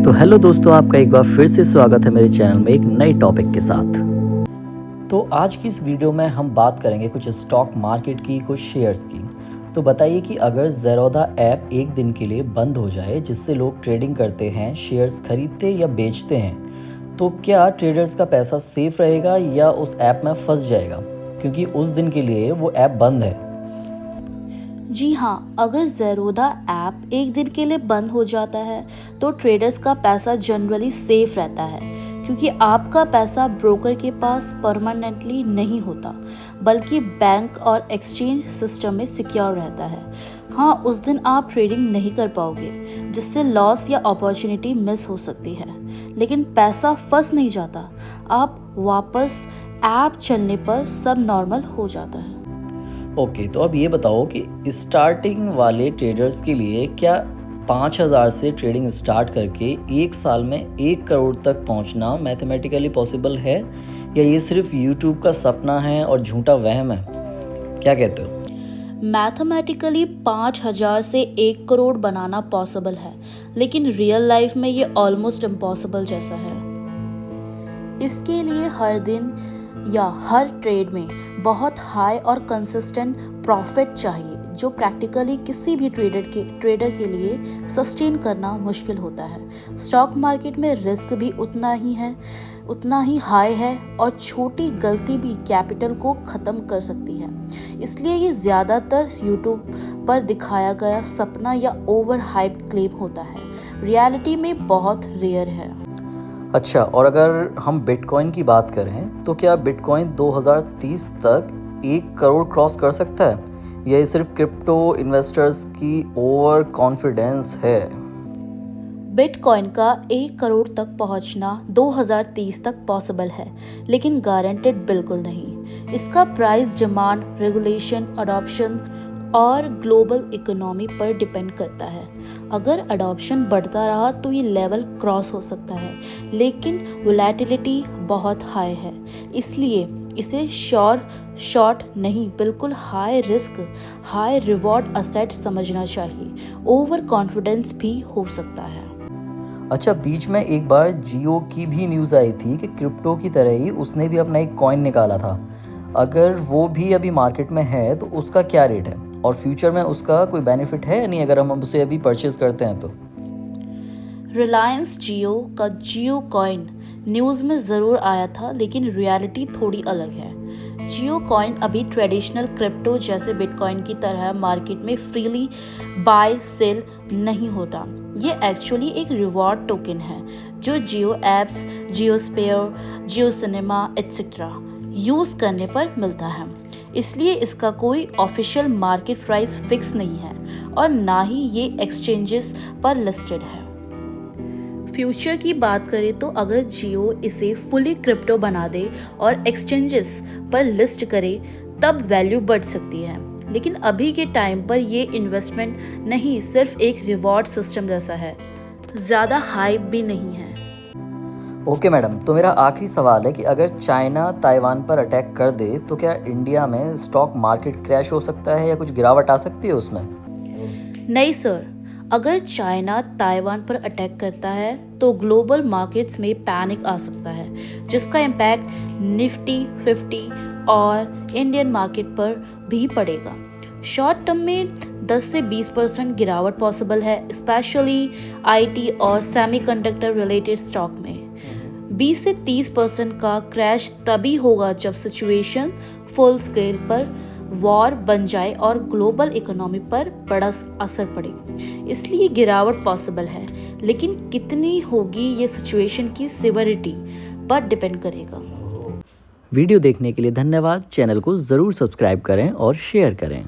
तो हेलो दोस्तों, आपका एक बार फिर से स्वागत है मेरे चैनल में एक नए टॉपिक के साथ। तो आज की इस वीडियो में हम बात करेंगे कुछ स्टॉक मार्केट की, कुछ शेयर्स की। तो बताइए कि अगर ज़ेरोधा ऐप एक दिन के लिए बंद हो जाए, जिससे लोग ट्रेडिंग करते हैं, शेयर्स खरीदते या बेचते हैं, तो क्या ट्रेडर्स का पैसा सेफ रहेगा या उस ऐप में फंस जाएगा, क्योंकि उस दिन के लिए वो ऐप बंद है। जी हाँ, अगर ज़ेरोधा ऐप एक दिन के लिए बंद हो जाता है तो ट्रेडर्स का पैसा जनरली सेफ रहता है, क्योंकि आपका पैसा ब्रोकर के पास परमानेंटली नहीं होता, बल्कि बैंक और एक्सचेंज सिस्टम में सिक्योर रहता है। हाँ, उस दिन आप ट्रेडिंग नहीं कर पाओगे, जिससे लॉस या अपॉर्चुनिटी मिस हो सकती है, लेकिन पैसा फंस नहीं जाता। आप वापस ऐप चलने पर सब नॉर्मल हो जाता है। ओके, तो अब ये बताओ कि स्टार्टिंग वाले ट्रेडर्स के लिए क्या 5,000 से ट्रेडिंग स्टार्ट करके एक साल में 1 करोड़ तक पहुंचना मैथमेटिकली पॉसिबल है, या ये सिर्फ यूट्यूब का सपना है और झूठा वहम है? क्या कहते हो? मैथमेटिकली 5,000 से 1 करोड़ बनाना पॉसिबल है, लेकिन रियल लाइफ में ये ऑलमोस्ट इम्पॉसिबल जैसा है। इसके लिए हर दिन या हर ट्रेड में बहुत हाई और कंसिस्टेंट प्रॉफिट चाहिए, जो प्रैक्टिकली किसी भी ट्रेडर के लिए सस्टेन करना मुश्किल होता है। स्टॉक मार्केट में रिस्क भी उतना ही हाई है, और छोटी गलती भी कैपिटल को ख़त्म कर सकती है। इसलिए ये ज़्यादातर यूट्यूब पर दिखाया गया सपना या ओवर हाइप्ड क्लेम होता है, रियलिटी में बहुत रेयर है। अच्छा, और अगर हम बिटकॉइन की बात करें, तो क्या बिटकॉइन 2030 तक 1 करोड़ क्रॉस कर सकता है, या ये सिर्फ क्रिप्टो इन्वेस्टर्स की ओवर कॉन्फिडेंस है? बिटकॉइन का 1 करोड़ तक पहुंचना 2030 तक पॉसिबल है, लेकिन गारंटेड बिल्कुल नहीं। इसका प्राइस, डिमांड, रेगुलेशन, अडॉप्शन और ग्लोबल इकोनॉमी पर डिपेंड करता है। अगर अडॉप्शन बढ़ता रहा तो ये लेवल क्रॉस हो सकता है, लेकिन वोलेटिलिटी बहुत हाई है, इसलिए इसे शॉर्ट नहीं, बिल्कुल high risk high reward asset समझना चाहिए। ओवर कॉन्फिडेंस भी हो सकता है। अच्छा, बीच में एक बार जियो की भी न्यूज़ आई थी कि क्रिप्टो की तरह ही उसने भी अपना एक कॉइन निकाला था। अगर वो भी अभी मार्केट में है तो उसका क्या रेट है, और फ्यूचर में उसका कोई बेनिफिट है या नहीं अगर हम उसे अभी परचेज करते हैं तो? रिलायंस जियो का जियो कॉइन न्यूज़ में ज़रूर आया था, लेकिन रियलिटी थोड़ी अलग है। जियो कॉइन अभी ट्रेडिशनल क्रिप्टो जैसे बिटकॉइन की तरह मार्केट में फ्रीली बाय सेल नहीं होता। ये एक्चुअली एक रिवॉर्ड टोकन है, जो जियो एप्स, जियो स्पेयर, जियो सिनेमा एट्सेट्रा यूज़ करने पर मिलता है। इसलिए इसका कोई ऑफिशियल मार्केट प्राइस फिक्स नहीं है, और ना ही ये एक्सचेंजेस पर लिस्टेड है। फ्यूचर की बात करें तो अगर जियो इसे फुली क्रिप्टो बना दे और एक्सचेंजेस पर लिस्ट करे, तब वैल्यू बढ़ सकती है, लेकिन अभी के टाइम पर ये इन्वेस्टमेंट नहीं, सिर्फ एक रिवॉर्ड सिस्टम जैसा है, ज़्यादा हाइप भी नहीं है। ओके मैडम, तो मेरा आखिरी सवाल है कि अगर चाइना ताइवान पर अटैक कर दे तो क्या इंडिया में स्टॉक मार्केट क्रैश हो सकता है, या कुछ गिरावट आ सकती है उसमें? नहीं सर, अगर चाइना ताइवान पर अटैक करता है तो ग्लोबल मार्केट्स में पैनिक आ सकता है, जिसका इम्पैक्ट निफ्टी 50 और इंडियन मार्केट पर भी पड़ेगा। शॉर्ट टर्म में 10 से 20% गिरावट पॉसिबल है, स्पेशली आईटी और सेमीकंडक्टर रिलेटेड स्टॉक में। 20 से 30% का क्रैश तभी होगा जब सिचुएशन फुल स्केल पर वॉर बन जाए और ग्लोबल इकोनॉमी पर बड़ा असर पड़े। इसलिए गिरावट पॉसिबल है, लेकिन कितनी होगी ये सिचुएशन की सिवियरिटी पर डिपेंड करेगा। वीडियो देखने के लिए धन्यवाद। चैनल को ज़रूर सब्सक्राइब करें और शेयर करें।